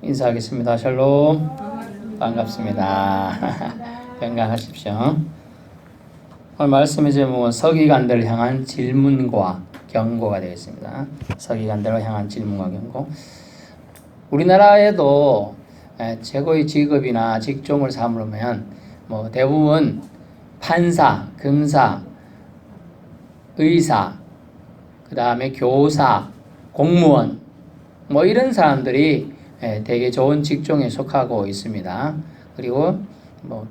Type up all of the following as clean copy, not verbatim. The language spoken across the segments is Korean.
인사하겠습니다. 샬롬. 반갑습니다. 건강하십시오. 오늘 말씀의 제목은 서기관들을 향한 질문과 경고가 되겠습니다. 서기관들을 향한 질문과 경고. 우리나라에도 최고의 직업이나 직종을 삼으려면 대부분 판사, 검사, 의사, 그 다음에 교사, 공무원 이런 사람들이 되게 좋은 직종에 속하고 있습니다. 그리고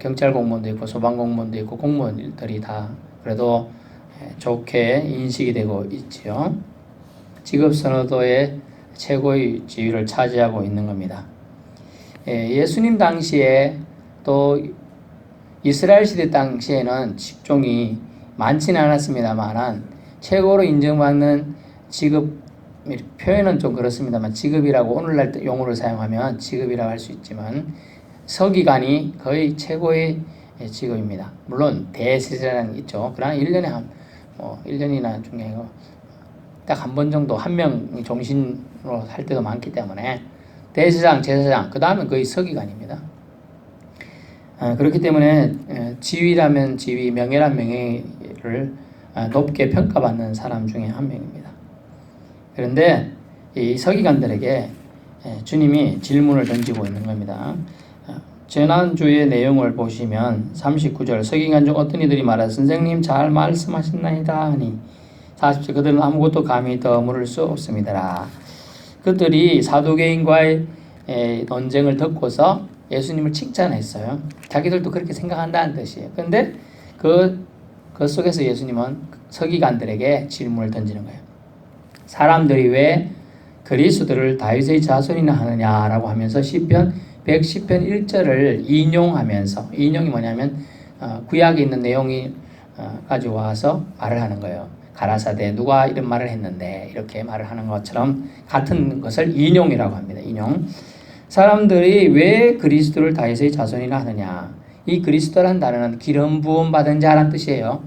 경찰 공무원도 있고 소방 공무원도 있고 공무원들이 다 그래도 좋게 인식이 되고 있지요. 직업 선호도의 최고의 지위를 차지하고 있는 겁니다. 예수님 당시에 또 이스라엘 시대 당시에는 직종이 많지는 않았습니다만 최고로 인정받는 직업, 표현은 좀 그렇습니다만 직업이라고 오늘날 용어를 사용하면 직업이라고 할 수 있지만 서기관이 거의 최고의 직업입니다. 물론 대제사장이 있죠. 그러나 1년에 1년이나 중에 딱 한 번 정도 한 명이 종신으로 할 때도 많기 때문에 대제사장, 제사장, 그 다음은 거의 서기관입니다. 그렇기 때문에 지위라면 지위, 명예란 명예를 높게 평가받는 사람 중에 한 명입니다. 그런데 이 서기관들에게 주님이 질문을 던지고 있는 겁니다. 지난주의 내용을 보시면 39절 서기관 중 어떤 이들이 말하되 선생님 잘 말씀하셨나이다 하니 40절 그들은 아무것도 감히 더 물을 수 없습니다. 그들이 사두개인과의 논쟁을 듣고서 예수님을 칭찬했어요. 자기들도 그렇게 생각한다는 뜻이에요. 그런데 그 속에서 예수님은 서기관들에게 질문을 던지는 거예요. 사람들이 왜 그리스도를 다윗의 자손이나 하느냐라고 하면서 시편 110편 1절을 인용하면서, 인용이 뭐냐면 구약에 있는 내용이 가져와서 말을 하는 거예요. 가라사대 누가 이런 말을 했는데 이렇게 말을 하는 것처럼 같은 것을 인용이라고 합니다. 인용. 사람들이 왜 그리스도를 다윗의 자손이나 하느냐. 이 그리스도란 단어는 기름 부음 받은 자란 뜻이에요.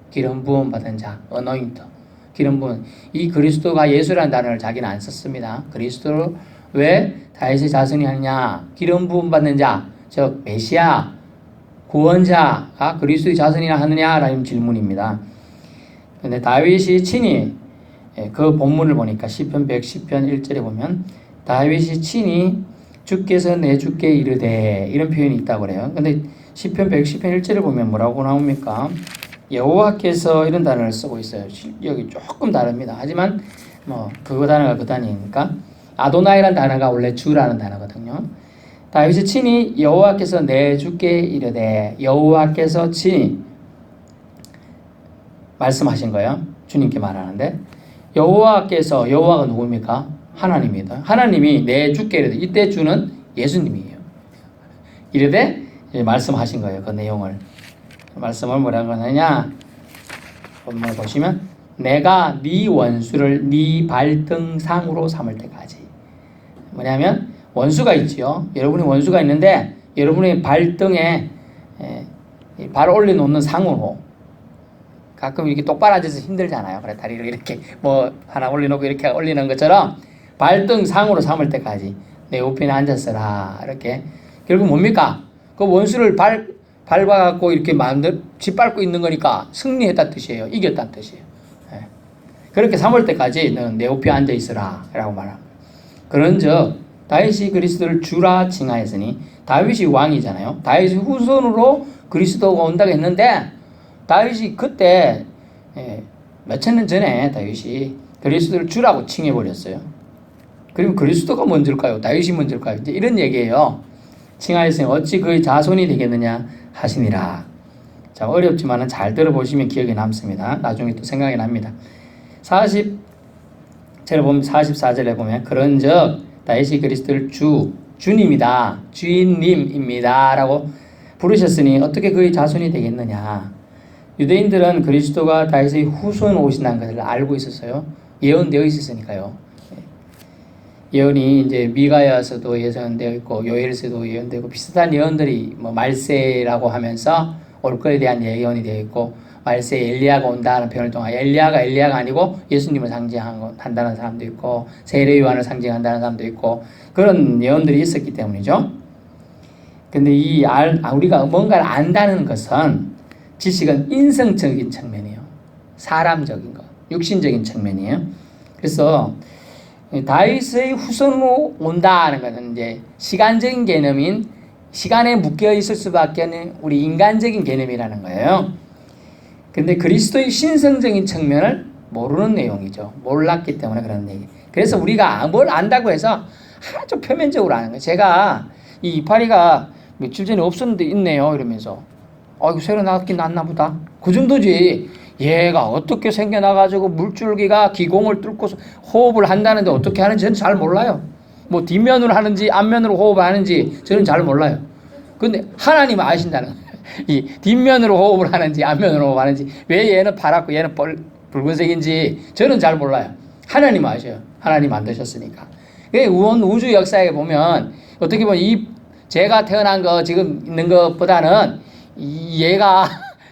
기름 부음 받은 자, anoint. 기름 부음. 이 그리스도가 예수라는 단어를 자기는 안 썼습니다. 그리스도를 왜 다윗의 자손이 하느냐. 기름 부음 받는 자, 즉 메시아, 구원자가 그리스도의 자손이나 하느냐라는 질문입니다. 그런데 다윗이 친히 그 본문을 보니까 시편 110편 1절에 보면 다윗이 친히 주께서 내 주께 이르되 이런 표현이 있다고 그래요. 근데 시편 110편 1절을 보면 뭐라고 나옵니까? 여호와께서 이런 단어를 쓰고 있어요. 여기 조금 다릅니다. 하지만 그 단어가 그 단어니까 아도나이라는 단어가 원래 주라는 단어거든요. 다윗이 친히 여호와께서 내 주께 이르되 여호와께서 친히 말씀하신 거예요. 주님께 말하는데 여호와께서, 여호와가 누굽니까? 하나님입니다. 하나님이 내 주께 이르되, 이때 주는 예수님이에요. 이르되 말씀하신 거예요. 그 내용을. 말씀을 뭐라고 하느냐? 본문을 보시면 내가 네 원수를 네 발등상으로 삼을 때까지. 뭐냐면 원수가 있지요. 여러분이 원수가 있는데 여러분의 발등에 발 올려놓는 상으로, 가끔 이렇게 똑바로 앉아서 힘들잖아요. 그래 다리를 이렇게 하나 올려놓고 이렇게 올리는 것처럼 발등상으로 삼을 때까지 내 우편에 앉았으라. 이렇게 결국 뭡니까? 그 원수를 밟아갖고 이렇게 짓밟고 있는 거니까 승리했다는 뜻이에요. 이겼다는 뜻이에요. 그렇게 삼을 때까지 너는 내 우편에 앉아 있으라 라고 말합니다. 그런즉 다윗이 그리스도를 주라 칭하였으니, 다윗이 왕이잖아요. 다윗의 후손으로 그리스도가 온다고 했는데 다윗이 그때 몇천 년 전에 다윗이 그리스도를 주라고 칭해버렸어요. 그러면 그리스도가 먼저일까요? 다윗이 먼저일까요? 이제 이런 얘기예요. 칭하였으니 어찌 그의 자손이 되겠느냐 하시니라. 자, 어렵지만은 잘 들어보시면 기억에 남습니다. 나중에 또 생각이 납니다. 44절에 보면 그런즉 다윗이 그리스도를 주님이다, 주인님입니다 라고 부르셨으니 어떻게 그의 자손이 되겠느냐. 유대인들은 그리스도가 다윗의 후손 오신다는 것을 알고 있었어요. 예언되어 있었으니까요. 예언이 이제 미가야서도 예언되어 있고 요엘서도 예언되고 비슷한 예언들이 말세라고 하면서 올 것에 대한 예언이 되어 있고 말세에 엘리야가 온다는 표현을 통하여 엘리야가 아니고 예수님을 상징한다는 사람도 있고 세례 요한을 상징한다는 사람도 있고 그런 예언들이 있었기 때문이죠. 근데 우리가 뭔가를 안다는 것은 지식은 인성적인 측면이에요. 사람적인 것, 육신적인 측면이에요. 그래서 다윗의 후손으로 온다는 것은 이제 시간적인 개념인 시간에 묶여 있을 수밖에 없는 우리 인간적인 개념이라는 거예요. 근데 그리스도의 신성적인 측면을 모르는 내용이죠. 몰랐기 때문에 그런 얘기. 그래서 우리가 뭘 안다고 해서 아주 표면적으로 아는 거예요. 제가 이 이파리가 며칠 전에 없었는데 있네요. 이러면서 이거 새로 나왔긴 났나 보다. 그 정도지. 얘가 어떻게 생겨나가지고 물줄기가 기공을 뚫고서 호흡을 한다는데 어떻게 하는지 저는 잘 몰라요. 뭐 뒷면으로 하는지 앞면으로 호흡을 하는지 저는 잘 몰라요. 근데 하나님은 아신다는 거예요. 이 뒷면으로 호흡을 하는지 앞면으로 호흡을 하는지 왜 얘는 파랗고 얘는 붉은색인지 저는 잘 몰라요. 하나님은 아셔요. 하나님 만드셨으니까. 우주 역사에 보면 어떻게 보면 제가 태어난 거 지금 있는 것보다는 얘가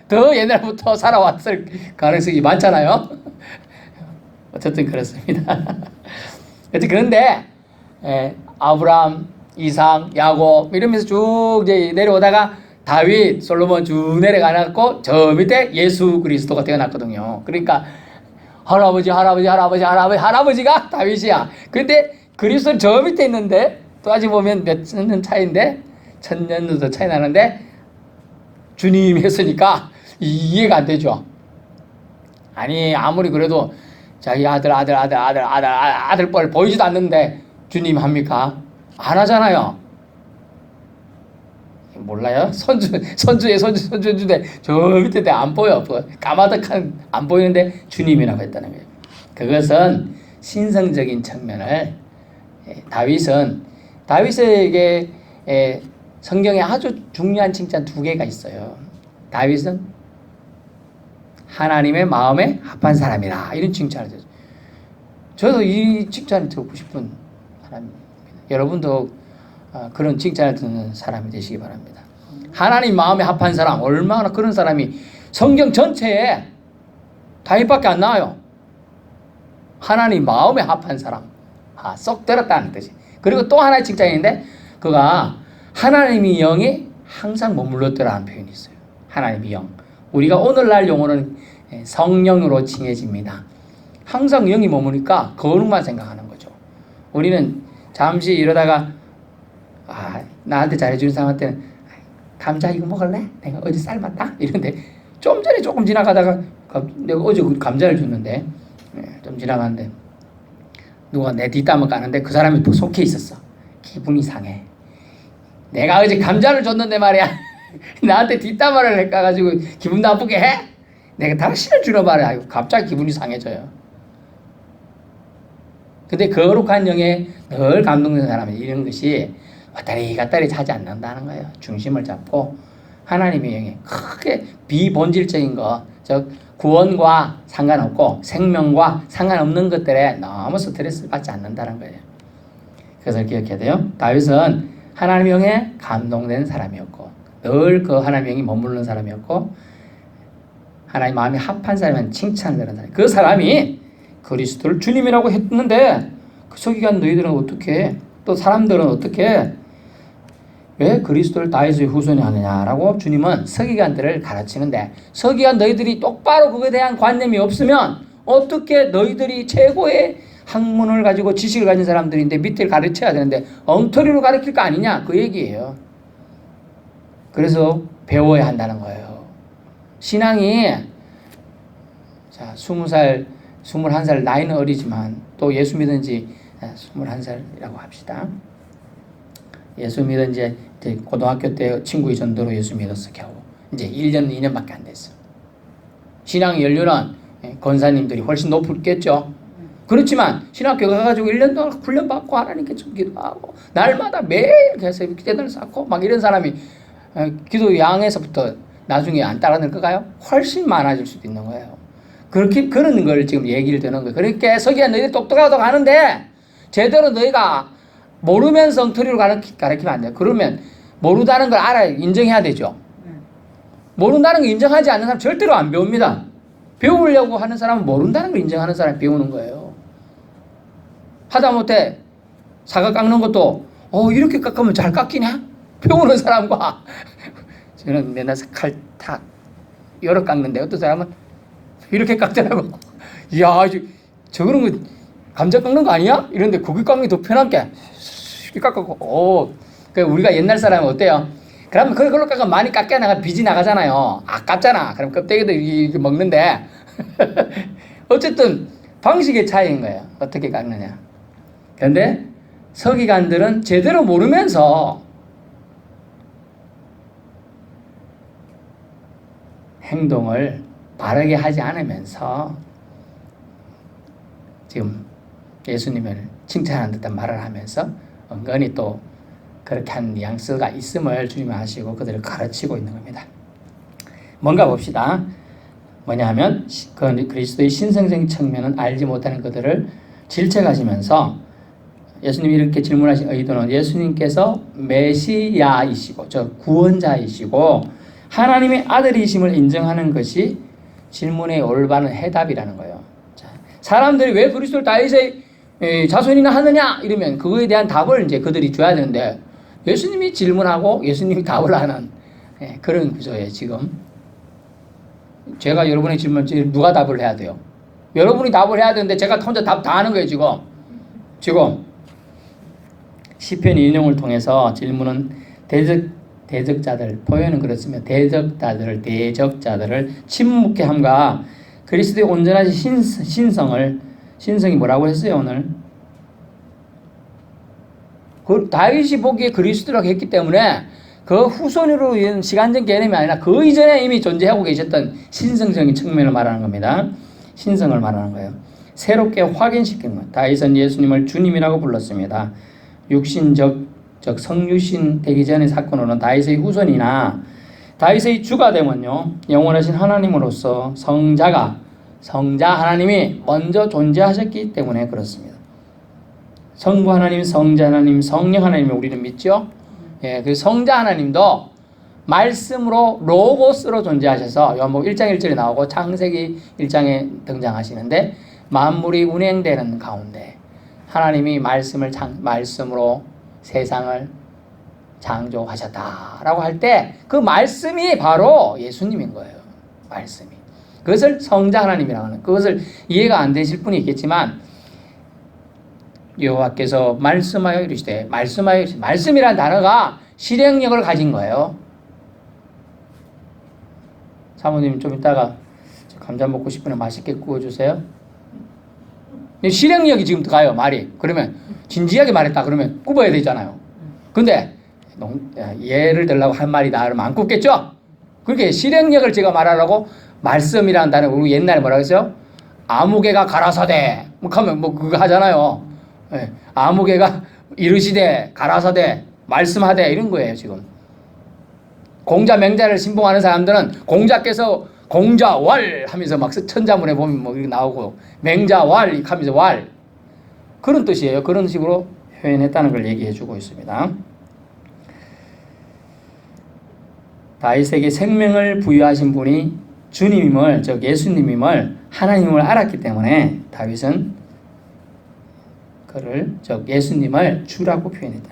더 옛날부터 살아왔을 가능성이 많잖아요. 어쨌든 그렇습니다. 그런데 아브람, 이삭, 야곱 이러면서 쭉 이제 내려오다가 다윗, 솔로몬 쭉 내려가고 저 밑에 예수 그리스도가 태어났거든요. 그러니까 할아버지가 다윗이야. 근데 그리스도는 저 밑에 있는데 따지 보면 몇 년 차이인데 1000년도 차이 나는데 주님 했으니까 이해가 안 되죠. 아니 아무리 그래도 자기 아들 뻘 보이지도 않는데 주님 합니까? 안 하잖아요. 몰라요? 선주인데 저 밑에 안 보여. 까마득한 안 보이는데 주님이라고 했다는 거예요. 그것은 신성적인 측면을 다윗에게 성경에 아주 중요한 칭찬 2개가 있어요. 다윗은 하나님의 마음에 합한 사람이라 이런 칭찬을 해요. 저도 이 칭찬을 듣고 싶은 사람입니다. 여러분도 그런 칭찬을 듣는 사람이 되시기 바랍니다. 하나님 마음에 합한 사람, 얼마나 그런 사람이 성경 전체에 다윗밖에 안 나와요. 하나님 마음에 합한 사람, 쏙 들었다는 뜻이. 그리고 또 하나의 칭찬인데 그가 하나님의 영이 항상 머물렀더라는 표현이 있어요. 하나님의 영. 우리가 오늘날 용어는 성령으로 칭해집니다. 항상 영이 머무니까 거룩만 생각하는 거죠. 우리는 잠시 이러다가 나한테 잘해주는 사람한테는 감자 이거 먹을래? 내가 어제 삶았다? 이런데 좀 전에 조금 지나가다가 내가 어제 감자를 줬는데 좀 지나가는데 누가 내 뒷담을 까는데 그 사람이 속해 있었어. 기분이 상해. 내가 어제 감자를 줬는데 말이야. 나한테 뒷담화를 까가지고 기분 나쁘게 해? 내가 당신을 주러 말이야. 갑자기 기분이 상해져요. 근데 거룩한 영에 늘 감동되는 사람은 이런 것이 왔다리 갔다리 하지 않는다는 거예요. 중심을 잡고 하나님의 영에 크게 비본질적인 것, 즉 구원과 상관없고 생명과 상관없는 것들에 너무 스트레스를 받지 않는다는 거예요. 그것을 기억해야 돼요. 다윗은 하나님의 영에 감동된 사람이었고 늘 그 하나님의 영이 머무르는 사람이었고 하나님 마음이 합한 사람은 칭찬을 하는 사람. 그 사람이 그리스도를 주님이라고 했는데 그 서기관 너희들은 어떻게 또 사람들은 어떻게 왜 그리스도를 다윗의 후손이 하느냐라고 주님은 서기관들을 가르치는데 서기관 너희들이 똑바로 그거에 대한 관념이 없으면 어떻게 너희들이 최고의 학문을 가지고 지식을 가진 사람들인데 밑을 가르쳐야 되는데 엉터리로 가르칠 거 아니냐 그 얘기예요. 그래서 배워야 한다는 거예요. 신앙이 자 20살 21살 나이는 어리지만 또 예수 믿은 지 21살이라고 합시다. 예수 믿은 지 고등학교 때 친구의 전도로 예수 믿었어 겨우. 이제 1년 2년밖에 안 됐어. 신앙의 연료는 권사님들이 훨씬 높겠죠. 그렇지만 신학교 가가지고 1년 동안 훈련받고 하나님께 좀 기도하고 날마다 매일 계속 기도를 쌓고 막 이런 사람이 기도 양에서부터 나중에 안 따라들까요? 훨씬 많아질 수도 있는 거예요. 그렇게 그런 걸 지금 얘기를 드는 거예요. 그러니까 서기야 너희들 똑똑하다고 하는데 제대로 너희가 모르면서 엉터리로 가르치면 안 돼요. 그러면 모르다는 걸 알아야 인정해야 되죠. 모른다는 걸 인정하지 않는 사람 절대로 안 배웁니다. 배우려고 하는 사람은 모른다는 걸 인정하는 사람이 배우는 거예요. 하다못해 사과 깎는 것도 이렇게 깎으면 잘 깎이냐? 배우는 사람과 저는 맨날 칼 탁 열어 깎는데 어떤 사람은 이렇게 깎더라고. 이야, 저거는 거 감자 깎는 거 아니야? 이런데 고기 깎는 게 더 편하게 이렇게 깎고. 그러니까 우리가 옛날 사람은 어때요? 그러면 그걸로 깎으면 많이 깎여 나가 비지 나가잖아요. 아깝잖아. 그럼 껍데기도 이렇게 먹는데 어쨌든 방식의 차이인 거예요. 어떻게 깎느냐. 그런데 서기관들은 제대로 모르면서 행동을 바르게 하지 않으면서 지금 예수님을 칭찬하는 듯한 말을 하면서 은근히 또 그렇게 한 뉘앙스가 있음을 주님이 아시고 그들을 가르치고 있는 겁니다. 뭔가 봅시다. 뭐냐 하면 그리스도의 신성적인 측면은 알지 못하는 그들을 질책하시면서 예수님이 이렇게 질문하신 의도는 예수님께서 메시아이시고 구원자이시고 하나님의 아들이심을 인정하는 것이 질문의 올바른 해답이라는 거예요. 자, 사람들이 왜 그리스도를 다윗의 자손이나 하느냐 이러면 그거에 대한 답을 이제 그들이 줘야 되는데 예수님이 질문하고 예수님이 답을 하는 그런 구조예요. 지금 제가 여러분의 질문 누가 답을 해야 돼요? 여러분이 답을 해야 되는데 제가 혼자 답 다 하는 거예요. 지금 시편 인용을 통해서 질문은 대적자들, 포효는 그렇습니다. 대적자들을 침묵케 함과 그리스도의 온전하신 신성이 뭐라고 했어요 오늘? 다윗이 보기에 그리스도라고 했기 때문에 그 후손으로 인한 시간적 개념이 아니라 그 이전에 이미 존재하고 계셨던 신성적인 측면을 말하는 겁니다. 신성을 말하는 거예요. 새롭게 확인시킨 것. 다윗은 예수님을 주님이라고 불렀습니다. 육신적 성유신 되기 전의 사건으로는 다윗의 후손이나 다윗의 주가 되면요 영원하신 하나님으로서 성자 하나님이 먼저 존재하셨기 때문에 그렇습니다. 성부 하나님, 성자 하나님, 성령 하나님을 우리는 믿죠. 그 성자 하나님도 말씀으로 로고스로 존재하셔서 요한복음 1장 1절에 나오고 창세기 1장에 등장하시는데 만물이 운행되는 가운데 하나님이 말씀으로 세상을 창조하셨다라고 할 때 그 말씀이 바로 예수님인 거예요. 말씀이. 그것을 성자 하나님이라고 하는, 그것을 이해가 안 되실 분이 있겠지만 여호와께서 말씀하여 이르시되, 말씀이라는 단어가 실행력을 가진 거예요. 사모님 좀 이따가 감자 먹고 싶으면 맛있게 구워주세요. 실행력이 지금 가요, 말이. 그러면 진지하게 말했다 그러면 굽어야 되잖아요. 근데 예를 들라고 한 말이다 그러면 안 굽겠죠? 그렇게 실행력을 제가 말하라고 말씀이라는 단어, 우리 옛날에 뭐라고 했어요? 아무개가 가라사대 하면 그거 하잖아요. 아무개가 이르시되 가라사대 말씀하되 이런 거예요. 지금 공자 맹자를 신봉하는 사람들은 공자께서 공자왈 하면서 막 천자문에 보면 뭐 이렇게 나오고 맹자왈 하면서 왈 그런 뜻이에요. 그런 식으로 표현했다는 걸 얘기해 주고 있습니다. 다윗에게 생명을 부여하신 분이 주님임을, 즉 예수님임을, 하나님을 알았기 때문에 다윗은 그를, 즉 예수님을 주라고 표현했다.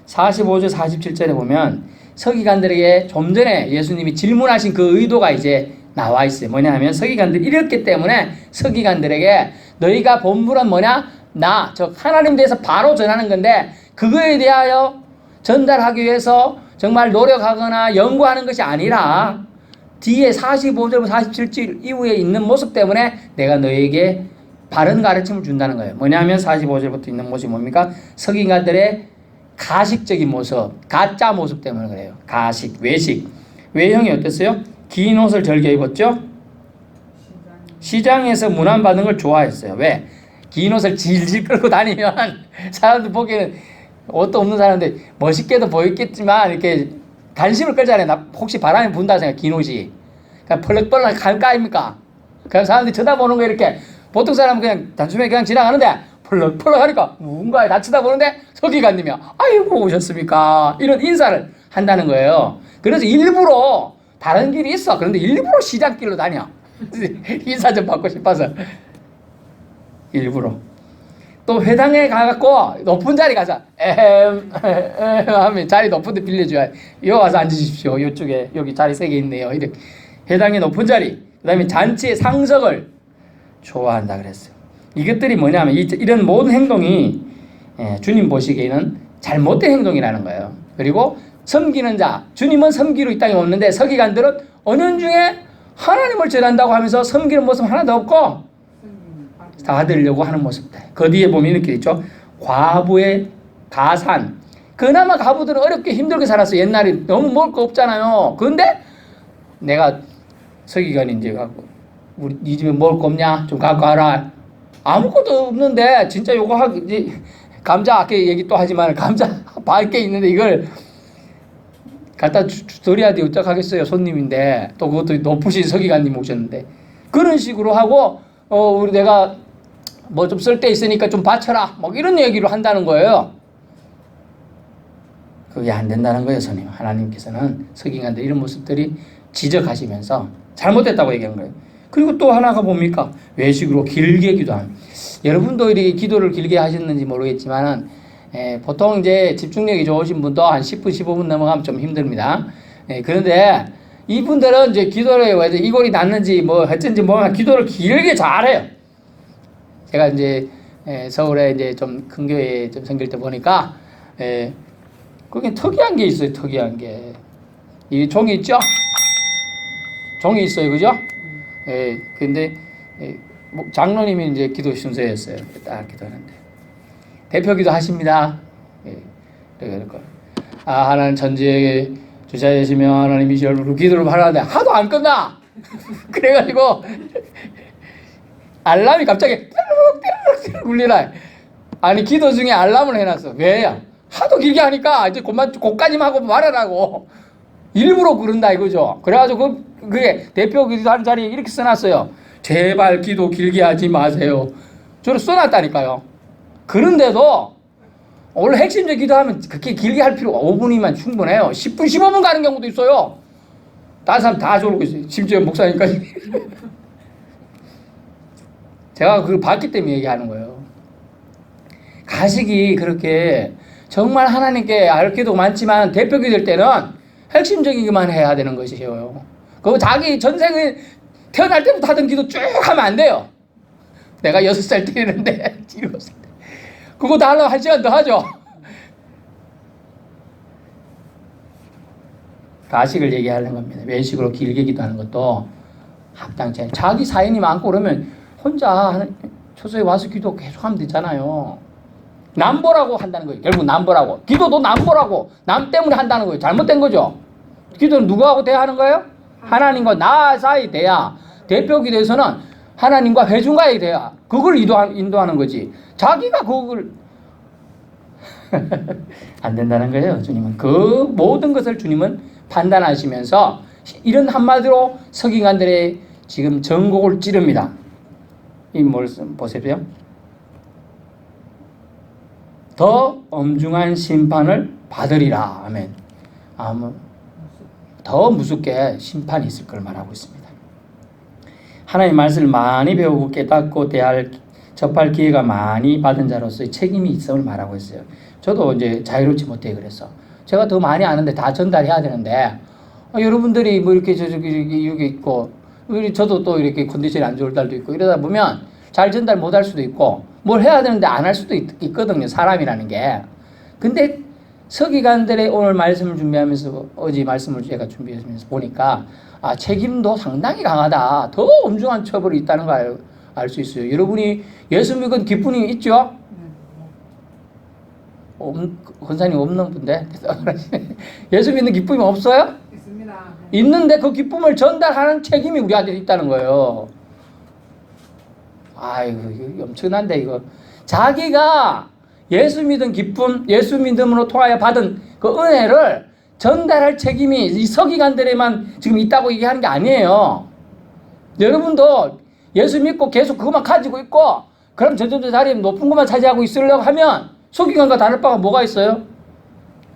45절 47절에 보면 서기관들에게 좀 전에 예수님이 질문하신 그 의도가 이제 나와 있어요. 뭐냐 하면 서기관들이 이랬기 때문에 서기관들에게 너희가 본분은 뭐냐? 즉 하나님 대해서 바로 전하는 건데 그거에 대하여 전달하기 위해서 정말 노력하거나 연구하는 것이 아니라 뒤에 45절부터 47절 이후에 있는 모습 때문에 내가 너에게 바른 가르침을 준다는 거예요. 뭐냐면 45절부터 있는 모습이 뭡니까? 서기관들의 가식적인 모습, 가짜 모습 때문에 그래요. 가식, 외식. 외형이 어땠어요? 긴 옷을 즐겨 입었죠? 시장에서 문안받는 걸 좋아했어요. 왜? 긴 옷을 질질 끌고 다니면 사람들 보기에는 옷도 없는 사람인데 멋있게도 보였겠지만 이렇게 관심을 끌잖아요. 혹시 바람이 분다 생각, 긴 옷이. 그냥 펄럭펄럭 갈까 아닙니까? 그냥 사람들이 쳐다보는 거 이렇게. 보통 사람은 그냥 단숨에 그냥 지나가는데 펄럭펄럭 하니까 뭔가에 다 쳐다보는데 서기관님이 아이고 오셨습니까? 이런 인사를 한다는 거예요. 그래서 일부러 다른 길이 있어. 그런데 일부러 시장길로 다녀. 인사 좀 받고 싶어서. 일부러. 또 회당에 가갖고 높은 자리 가서 하면 자리 높은 데 빌려줘야 여기 와서 앉으십시오. 이쪽에 여기 자리 3개 있네요. 이렇게 회당의 높은 자리, 그 다음에 잔치의 상석을 좋아한다 그랬어요. 이것들이 뭐냐면 이런 모든 행동이 주님 보시기에는 잘못된 행동이라는 거예요. 그리고 섬기는 자, 주님은 섬기로 이 땅에 없는데 서기관들은 언연중에 하나님을 전한다고 하면서 섬기는 모습 하나도 없고 다 받으려고 하는 모습들. 그 뒤에 보면 이렇게 있죠. 과부의 가산. 그나마 과부들은 어렵게 힘들게 살았어. 옛날에 너무 먹을 거 없잖아요. 그런데 내가 서기관이 이제 갖고 우리 네 집에 먹을 거 없냐? 좀 갖고 와라. 아무것도 없는데 진짜 요거 하기 감자 아까 얘기 또 하지만 감자 밝게 있는데 이걸 갖다 드려야 돼. 어떡하겠어요. 손님인데 또 그것도 높으신 서기관님 오셨는데 그런 식으로 하고 우리 내가 뭐 좀 쓸 데 있으니까 좀 바쳐라. 뭐 이런 얘기를 한다는 거예요. 그게 안 된다는 거예요, 선생님. 하나님께서는 서기관들 이런 모습들이 지적하시면서 잘못됐다고 얘기한 거예요. 그리고 또 하나가 뭡니까? 외식으로 길게 기도함. 여러분도 이렇게 기도를 길게 하셨는지 모르겠지만은 보통 이제 집중력이 좋으신 분도 한 10분, 15분 넘어가면 좀 힘듭니다. 그런데 이분들은 이제 기도를 왜 이골이 났는지 뭐 어쩐지 뭐 기도를 길게 잘해요. 제가 이제 서울에 이제 좀 큰 교회 좀 생길 때 보니까 거긴 특이한 게 있어요. 특이한 게. 이 종이 있죠? 종이 있어요. 그죠? 근데 장로님이 이제 기도 순서였어요. 딱 기도하는데. 대표 기도 하십니다. 그러니까 하나님 천지에 주자이시며 하나님 이시얼로 기도를 하는데 하도 안 끝나. 그래가지고 알람이 갑자기 띠르륵 울리라. 아니 기도 중에 알람을 해놨어. 왜요? 하도 길게 하니까 이제 그까지만 하고 말하라고. 일부러 그런다 이거죠. 그래가지고 그게 대표 기도하는 자리에 이렇게 써놨어요. 제발 기도 길게 하지 마세요. 저를 써놨다니까요. 그런데도 원래 핵심적 기도하면 그렇게 길게 할 필요가 5분이면 충분해요. 10분, 15분 가는 경우도 있어요. 다른 사람 다 졸고 있어요. 심지어 목사님까지. 제가 그걸 봤기 때문에 얘기하는 거예요. 가식이 그렇게 정말 하나님께 알 기도 많지만 대표기 될 때는 핵심적이기만 해야 되는 것이에요. 그거 자기 전생에 태어날 때부터 하던 기도 쭉 하면 안 돼요. 내가 6살 때 이랬는데 7살 때 그거 다 하려면 1시간 더 하죠. 가식을 얘기하는 겁니다. 외식으로 길게 기도하는 것도 합당치 않아요. 자기 사연이 많고 그러면 혼자 초소에 와서 기도 계속 하면 되잖아요. 남보라고 한다는 거예요. 결국 남보라고. 기도도 남보라고. 남 때문에 한다는 거예요. 잘못된 거죠. 기도는 누구하고 대화하는 거예요? 하나님과 나 사이 대화. 대표 기도에서는 하나님과 회중과의 대화. 그걸 인도하는 거지. 자기가 그걸 안 된다는 거예요. 주님은 그 모든 것을 주님은 판단하시면서 이런 한마디로 서기관들의 지금 전곡을 찌릅니다. 이 말씀 보세요. 더 엄중한 심판을 받으리라. 아멘. 더 무섭게 심판이 있을 걸 말하고 있습니다. 하나님의 말씀을 많이 배우고 깨닫고 접할 기회가 많이 받은 자로서의 책임이 있음을 말하고 있어요. 저도 이제 자유롭지 못해 그래서 제가 더 많이 아는데 다 전달해야 되는데 여러분들이 뭐 이렇게 여기 있고 저도 또 이렇게 컨디션이 안 좋을 날도 있고 이러다 보면 잘 전달 못할 수도 있고 뭘 해야 되는데 안 할 수도 있거든요. 사람이라는 게. 근데 서기관들의 오늘 말씀을 준비하면서 어제 말씀을 제가 준비하면서 보니까 책임도 상당히 강하다. 더 엄중한 처벌이 있다는 걸 알 수 있어요. 여러분이 예수 믿은 기쁨이 있죠? 권사님 없는 분데 예수 믿는 기쁨이 없어요? 있습니다. 있는데 그 기쁨을 전달하는 책임이 우리한테 있다는 거예요. 아이고 이거 엄청난데 이거. 자기가 예수 믿은 기쁨, 예수 믿음으로 통하여 받은 그 은혜를 전달할 책임이 이 서기관들에만 지금 있다고 얘기하는 게 아니에요. 여러분도 예수 믿고 계속 그것만 가지고 있고 그럼 점점 저 자리에 높은 것만 차지하고 있으려고 하면 서기관과 다를 바가 뭐가 있어요?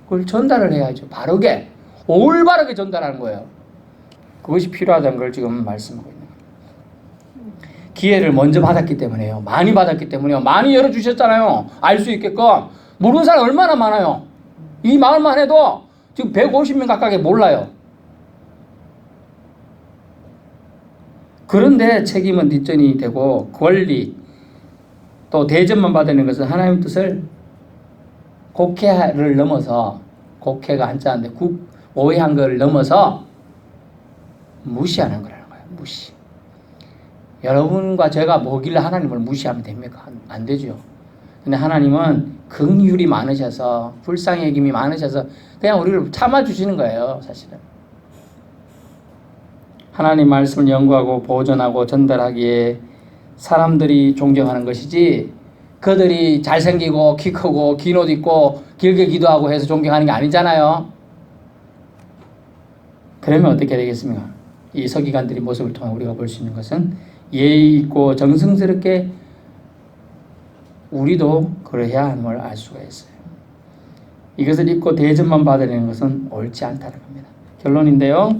그걸 전달을 해야죠. 바르게 올바르게 전달하는 거예요. 그것이 필요하다는 걸 지금 말씀하고 있는 거예요. 기회를 먼저 받았기 때문에요. 많이 받았기 때문에요. 많이 열어주셨잖아요. 알 수 있게끔. 모르는 사람 얼마나 많아요. 이 마을만 해도 지금 150명 가까이 몰라요. 그런데 책임은 뒷전이 되고 권리 또 대접만 받는 것은 하나님의 뜻을 곡해를 넘어서 곡해가 한자인데 오해한 걸 넘어서 무시하는 거라는 거예요. 무시. 여러분과 제가 뭐길래 하나님을 무시하면 됩니까? 안 되죠. 근데 하나님은 긍휼이 많으셔서 불쌍히 여김이 많으셔서 그냥 우리를 참아주시는 거예요. 사실은. 하나님 말씀을 연구하고 보존하고 전달하기에 사람들이 존경하는 것이지 그들이 잘생기고 키 크고 긴 옷 입고 길게 기도하고 해서 존경하는 게 아니잖아요. 그러면 어떻게 되겠습니까? 이 서기관들의 모습을 통해 우리가 볼 수 있는 것은 예의 있고 정성스럽게 우리도 그러해야 함을 알 수가 있어요. 이것을 잊고 대접만 받으려는 것은 옳지 않다는 겁니다. 결론인데요.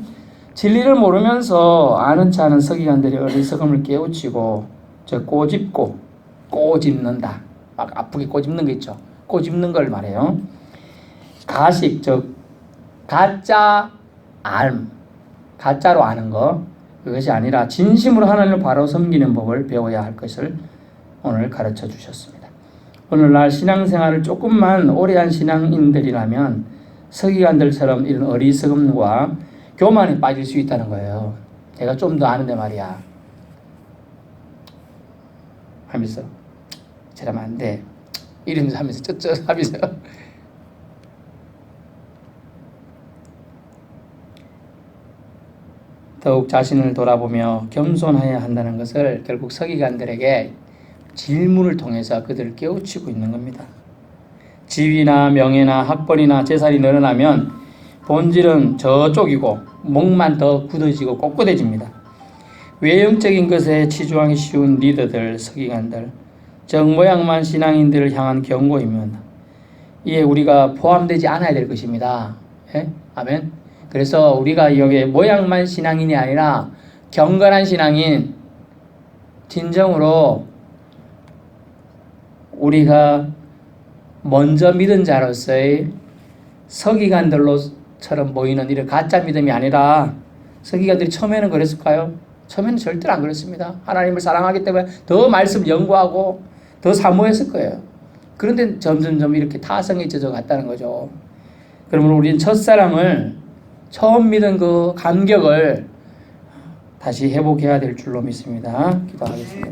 진리를 모르면서 아는 체 않은 서기관들이 어리석음을 깨우치고 꼬집는다. 막 아프게 꼬집는 거 있죠. 꼬집는 걸 말해요. 가식, 즉 가짜 가짜로 아는 거 그것이 아니라 진심으로 하나님을 바로 섬기는 법을 배워야 할 것을 오늘 가르쳐 주셨습니다. 오늘날 신앙생활을 조금만 오래 한 신앙인들이라면 서기관들처럼 이런 어리석음과 교만에 빠질 수 있다는 거예요. 내가 좀 더 아는데 말이야 하면서 저러면 안 돼 이러면서 하면서 쩌쩌 하면서 더욱 자신을 돌아보며 겸손해야 한다는 것을 결국 서기관들에게 질문을 통해서 그들을 깨우치고 있는 겁니다. 지위나 명예나 학벌이나 재산이 늘어나면 본질은 저쪽이고 목만 더 굳어지고 꼿꼿해집니다. 외형적인 것에 치중하기 쉬운 리더들, 서기관들, 정모양만 신앙인들을 향한 경고이면 이에 우리가 포함되지 않아야 될 것입니다. 예? 아멘. 그래서 우리가 여기에 모양만 신앙인이 아니라 경건한 신앙인, 진정으로 우리가 먼저 믿은 자로서의 서기관들로처럼 보이는 이런 가짜 믿음이 아니라 서기관들이 처음에는 그랬을까요? 처음에는 절대로 안 그랬습니다. 하나님을 사랑하기 때문에 더 말씀 연구하고 더 사모했을 거예요. 그런데 점점점 이렇게 타성에 젖어갔다는 거죠. 그러면 우리는 첫사랑을 처음 믿은 그 감격을 다시 회복해야 될 줄로 믿습니다. 기도하겠습니다.